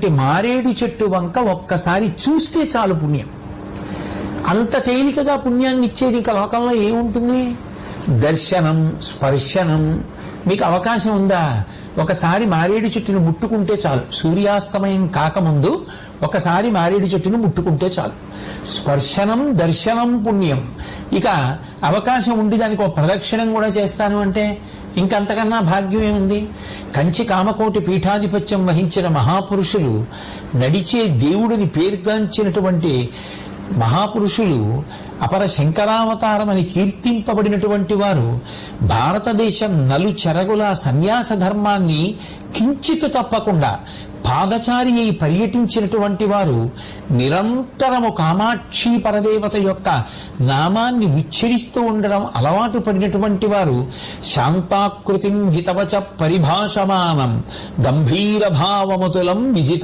మారేడు చెట్టు వంక ఒక్కసారి చూస్తే చాలు పుణ్యం. అంత తేలికగా పుణ్యాన్ని ఇచ్చేది ఇంకా లోకంలో ఏముంటుంది? దర్శనం, స్పర్శనం. మీకు అవకాశం ఉందా? ఒకసారి మారేడు చెట్టును ముట్టుకుంటే చాలు. సూర్యాస్తమయం కాకముందు ఒకసారి మారేడు చెట్టును ముట్టుకుంటే చాలు. స్పర్శనం, దర్శనం పుణ్యం. ఇక అవకాశం ఉండి దానికి ఒక ప్రదక్షిణం కూడా చేస్తాను అంటే ఇంకంతకన్నా భాగ్యం ఏముంది? కంచి కామకోటి పీఠాధిపత్యం వహించిన మహాపురుషులు, నడిచే దేవుడిని పేర్గాంచినటువంటి మహాపురుషులు, అపర శంకరావతారమని కీర్తింపబడినటువంటి వారు భారతదేశం నలుచెరగుల సన్యాస ధర్మాన్ని కించితు తప్పకుండా పాదచారి అయి పర్యటించినటువంటి వారు నిరంతరము కామాక్షి పరదేవత యొక్క నామాన్ని ఉచ్చరిస్తూ ఉండడం అలవాటు పడినటువంటి వారు శాంతాకృతిం హితవచ పరిభాషమానం గంభీర భావముతులం విజిత